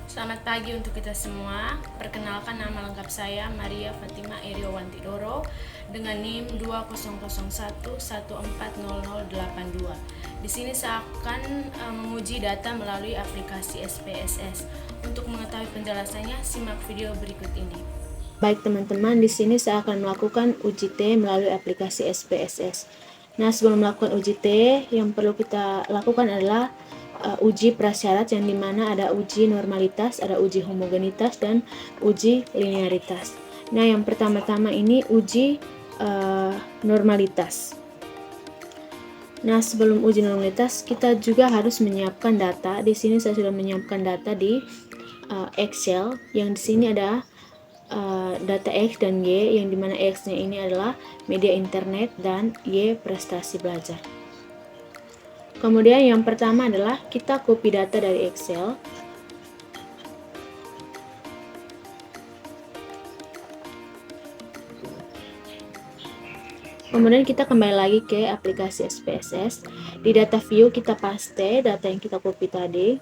Selamat pagi untuk kita semua. Perkenalkan, nama lengkap saya Maria Fatima Eriowanti Doro dengan NIM 2001140082. Di sini saya akan menguji data melalui aplikasi SPSS. Untuk mengetahui penjelasannya, simak video berikut ini. Baik teman-teman, di sini saya akan melakukan uji T melalui aplikasi SPSS. Nah, sebelum melakukan uji T, yang perlu kita lakukan adalah uji prasyarat, yang dimana ada uji normalitas, ada uji homogenitas, dan uji linearitas. Nah, yang pertama-tama ini uji normalitas. Nah, sebelum uji normalitas, kita juga harus menyiapkan data. Di sini saya sudah menyiapkan data di Excel, yang di sini ada data X dan Y, yang dimana X-nya ini adalah media internet dan Y prestasi belajar. Kemudian yang pertama adalah kita copy data dari Excel. Kemudian kita kembali lagi ke aplikasi SPSS. Di data view kita paste data yang kita copy tadi.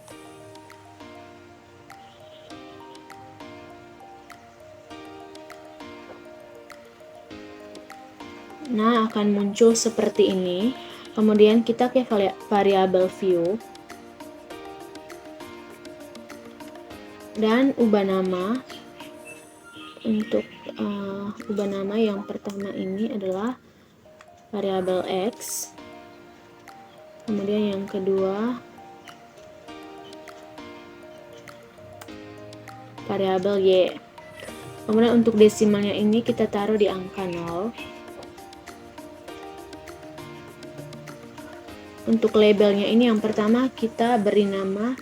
Nah, akan muncul seperti ini. Kemudian kita ke variabel view dan ubah nama. Untuk ubah nama yang pertama ini adalah variabel X. Kemudian yang kedua variabel Y. Kemudian untuk desimalnya ini kita taruh di angka 0. Untuk labelnya ini yang pertama kita beri nama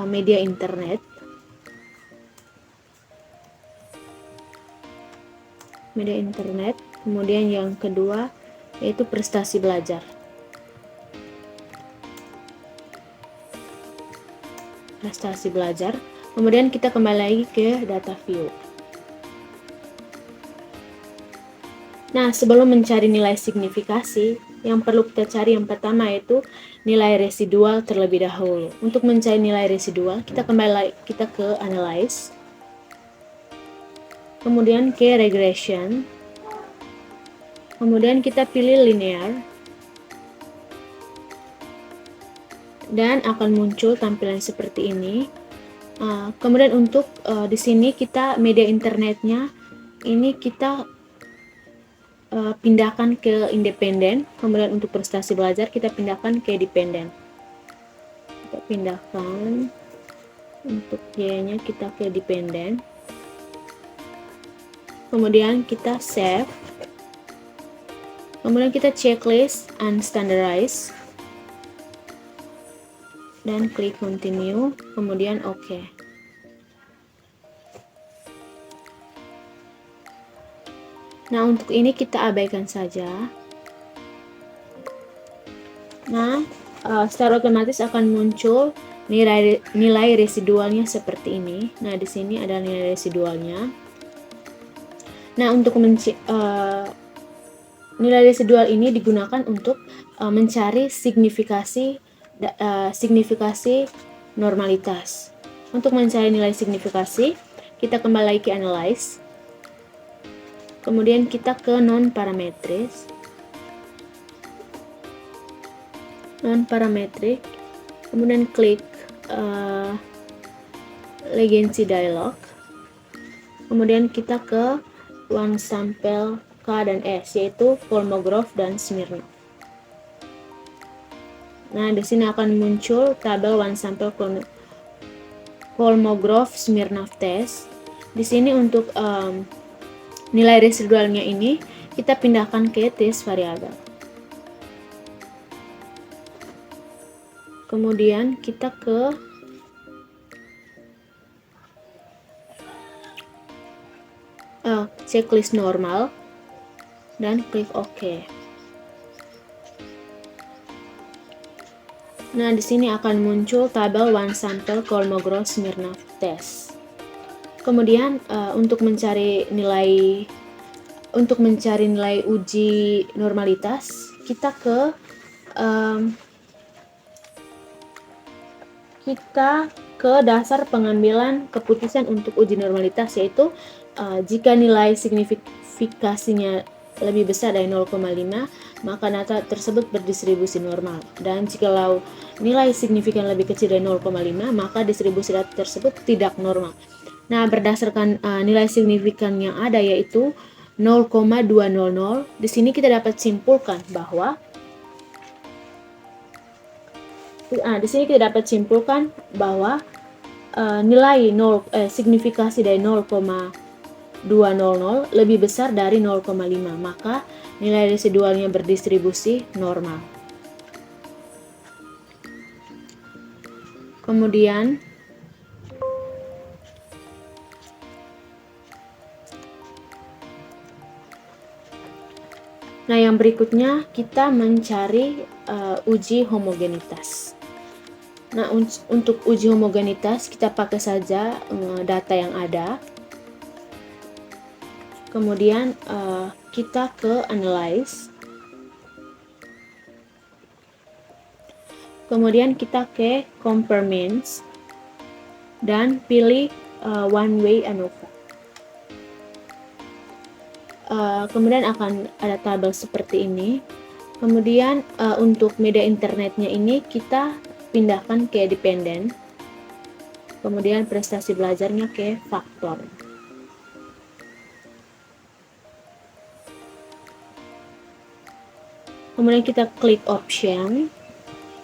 media internet. Media internet. Kemudian yang kedua yaitu prestasi belajar. Prestasi belajar. Kemudian kita kembali lagi ke data view. Nah, sebelum mencari nilai signifikasi, yang perlu kita cari yang pertama yaitu nilai residual terlebih dahulu. Untuk mencari nilai residual, kita ke analyze. Kemudian ke regression. Kemudian kita pilih linear. Dan akan muncul tampilan seperti ini. Kemudian untuk di sini kita media internetnya ini kita pindahkan ke independen. Kemudian untuk prestasi belajar kita pindahkan ke dependen. Kita pindahkan untuk Y-nya kita ke dependen. Kemudian kita save. Kemudian kita checklist and standardize. Dan klik continue. Kemudian OK. Nah, untuk ini kita abaikan saja. Nah, secara otomatis akan muncul nilai residualnya seperti ini. Nah, di sini ada nilai residualnya. Nah, untuk nilai residual ini digunakan untuk mencari signifikasi normalitas. Untuk mencari nilai signifikasi, kita kembali lagi ke analyze. Kemudian kita ke non-parametris. Non-parametric. Kemudian klik legency dialog. Kemudian kita ke one sample K dan S, yaitu Kolmogorov dan Smirnov. Nah, di sini akan muncul tabel one sample Kolmogorov Smirnov test. Di sini untuk nilai residualnya ini kita pindahkan ke test variabel. Kemudian kita ke checklist normal dan klik OK. Nah, di sini akan muncul tabel one sample Kolmogorov Smirnov test. Kemudian untuk mencari nilai uji normalitas, kita ke ke dasar pengambilan keputusan untuk uji normalitas, yaitu jika nilai signifikasinya lebih besar dari 0,5, maka data tersebut berdistribusi normal. Dan jikalau nilai signifikan lebih kecil dari 0,5, maka distribusi data tersebut tidak normal. Nah, berdasarkan nilai signifikan yang ada, yaitu 0,200, di sini kita dapat simpulkan bahwa nilai signifikasi dari 0,200 lebih besar dari 0,5, maka nilai residualnya berdistribusi normal. Kemudian yang berikutnya kita mencari uji homogenitas. Nah, untuk uji homogenitas kita pakai saja data yang ada. Kemudian kita ke analyze. Kemudian kita ke compare means dan pilih one way ANOVA. Kemudian akan ada tabel seperti ini. Kemudian untuk media internetnya ini kita pindahkan ke dependent. Kemudian prestasi belajarnya ke faktor. Kemudian kita klik option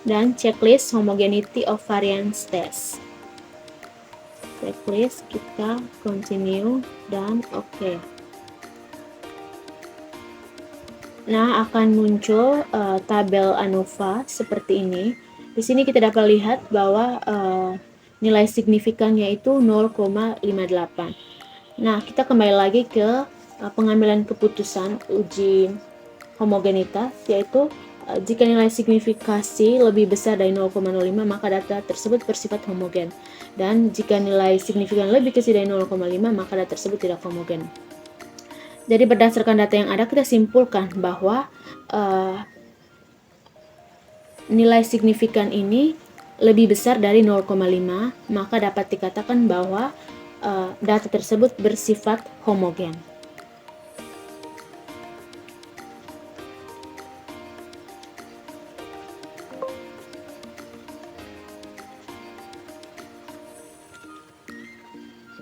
dan checklist homogeneity of variance test. Checklist, kita continue dan oke. Nah, akan muncul tabel ANOVA seperti ini. Di sini kita dapat lihat bahwa nilai signifikannya itu 0,58. Nah, kita kembali lagi ke pengambilan keputusan uji homogenitas, yaitu jika nilai signifikasi lebih besar dari 0,05, maka data tersebut bersifat homogen. Dan jika nilai signifikan lebih kecil dari 0,5, maka data tersebut tidak homogen. Jadi berdasarkan data yang ada, kita simpulkan bahwa nilai signifikan ini lebih besar dari 0,5, maka dapat dikatakan bahwa data tersebut bersifat homogen.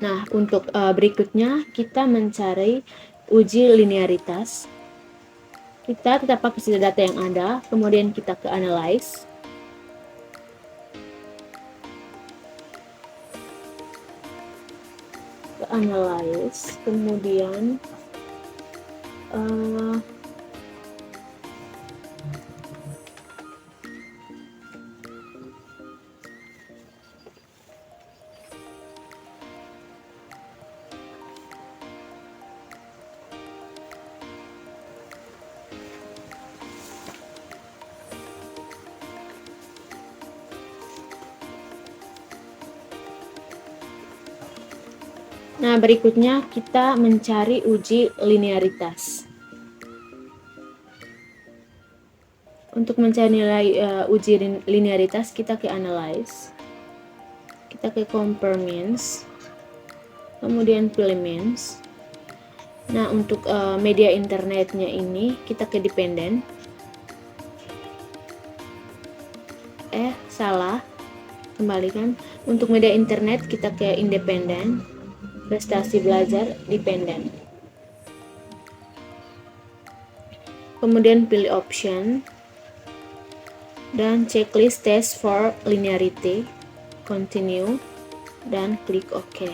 Nah, untuk berikutnya kita mencari uji linearitas. Kita tetap pakai data yang ada, kemudian kita ke analyze. Kemudian berikutnya kita mencari uji linearitas. Untuk mencari nilai uji linearitas, kita ke analyze, kita ke compare means, kemudian pilih means. Nah, untuk media internetnya ini kita ke dependent. Salah, kembalikan. Untuk media internet kita ke independent. Prestasi belajar dependent. Kemudian pilih option dan checklist test for linearity, continue dan klik OK.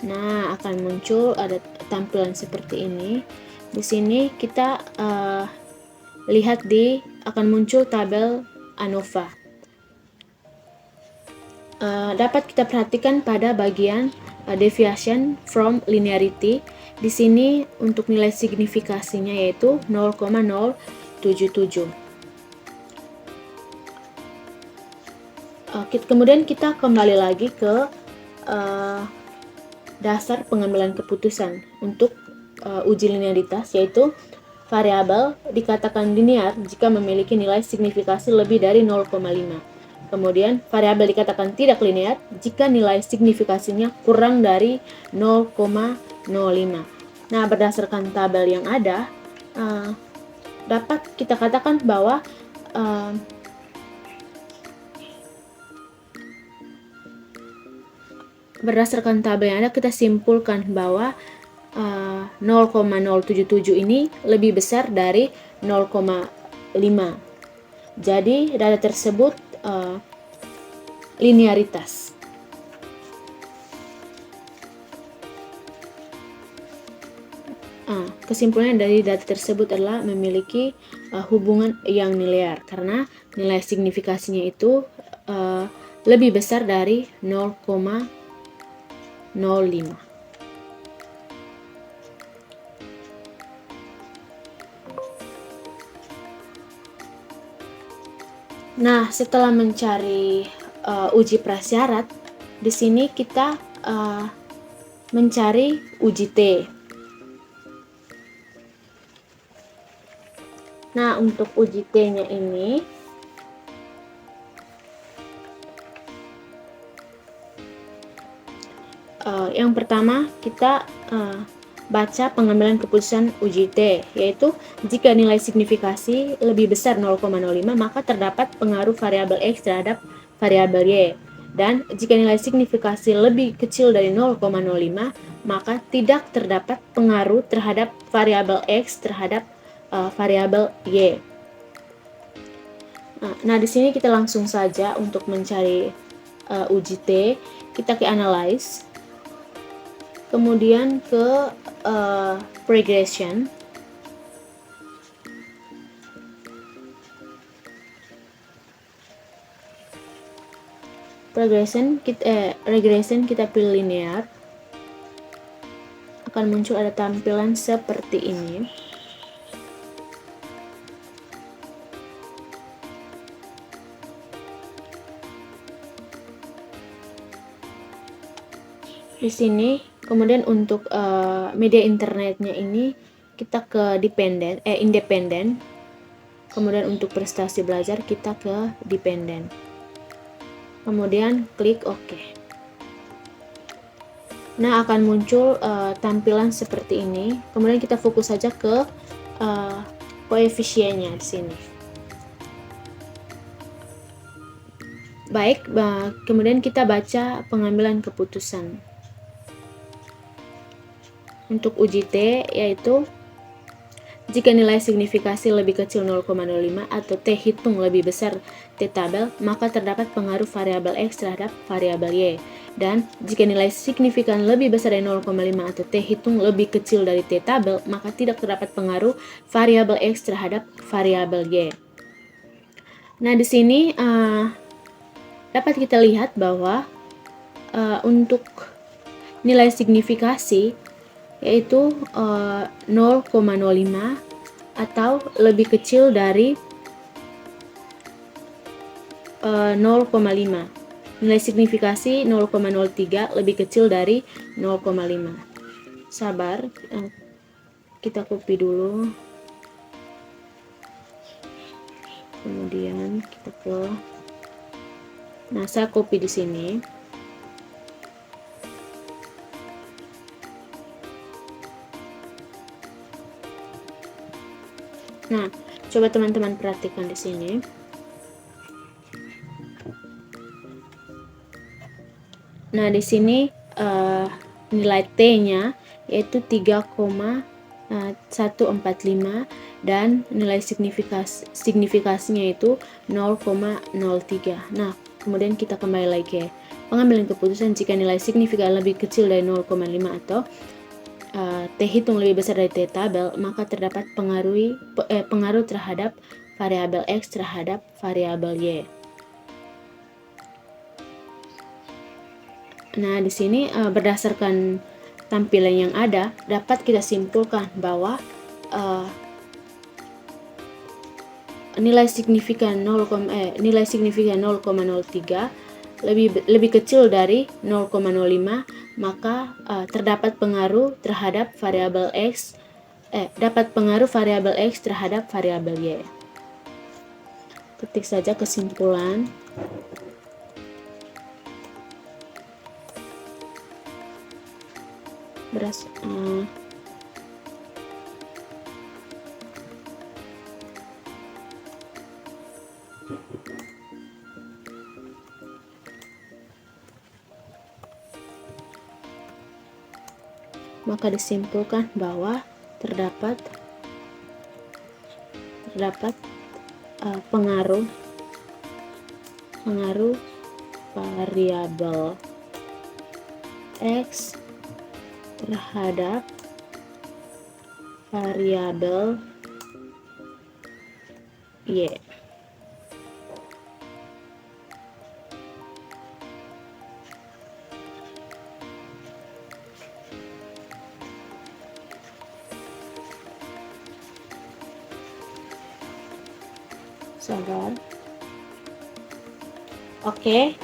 Nah, akan muncul ada tampilan seperti ini. Di sini kita lihat akan muncul tabel ANOVA. Dapat kita perhatikan pada bagian deviation from linearity. Di sini untuk nilai signifikasinya yaitu 0,077. Kemudian kita kembali lagi ke dasar pengambilan keputusan untuk uji linearitas, yaitu variabel dikatakan linear jika memiliki nilai signifikasi lebih dari 0,5. Kemudian variabel dikatakan tidak linear jika nilai signifikasinya kurang dari 0,05. Nah, berdasarkan tabel yang ada, dapat kita katakan bahwa berdasarkan tabel yang ada, kita simpulkan bahwa 0,077 ini lebih besar dari 0,5. Jadi data tersebut linearitas. Kesimpulan dari data tersebut adalah memiliki hubungan yang linear karena nilai signifikasinya itu lebih besar dari 0,05. Nah, setelah mencari uji prasyarat, di sini kita mencari uji T. Nah, untuk uji T-nya ini, yang pertama kita baca pengambilan keputusan uji T, yaitu jika nilai signifikasi lebih besar 0,05 maka terdapat pengaruh variabel X terhadap variabel Y, dan jika nilai signifikasi lebih kecil dari 0,05 maka tidak terdapat pengaruh terhadap variabel X terhadap variabel Y. Nah, di sini kita langsung saja untuk mencari uji T, kita ke analyze, kemudian ke regression. Regression kita pilih linear, akan muncul ada tampilan seperti ini. Di sini kemudian untuk media internetnya ini kita ke independen. Kemudian untuk prestasi belajar kita ke dependen. Kemudian klik OK. Nah, akan muncul tampilan seperti ini. Kemudian kita fokus saja ke koefisiennya di sini. Baik, kemudian kita baca pengambilan keputusan. Untuk uji T, yaitu jika nilai signifikasi lebih kecil 0,05 atau T hitung lebih besar T tabel, maka terdapat pengaruh variabel X terhadap variabel Y. Dan jika nilai signifikan lebih besar dari 0,5 atau T hitung lebih kecil dari T tabel, maka tidak terdapat pengaruh variabel X terhadap variabel Y. Nah, di sini dapat kita lihat bahwa untuk nilai signifikasi yaitu 0,05 atau lebih kecil dari 0,5. Nilai signifikasi 0,03 lebih kecil dari 0,5. Sabar, kita copy dulu. Kemudian kita ke, nah saya copy di sini. Nah, coba teman-teman perhatikan di sini. Nah, di sini nilai T-nya yaitu 3,145 dan nilai signifikasinya itu 0,03. Nah, kemudian kita kembali lagi ke pengambilan keputusan jika nilai signifikan lebih kecil dari 0,5 atau T hitung lebih besar dari T tabel, maka terdapat pengaruh terhadap variabel X terhadap variabel Y. Nah, di sini berdasarkan tampilan yang ada, dapat kita simpulkan bahwa nilai signifikan 0,03 lebih kecil dari 0,05, maka terdapat pengaruh terhadap variabel X terhadap variabel Y. Ketik saja kesimpulan. beras maka disimpulkan bahwa terdapat pengaruh variabel X terhadap variabel Y. Sabar. Oke,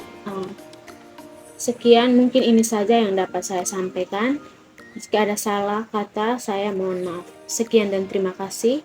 sekian mungkin ini saja yang dapat saya sampaikan. Jika ada salah kata, saya mohon maaf. Sekian dan terima kasih.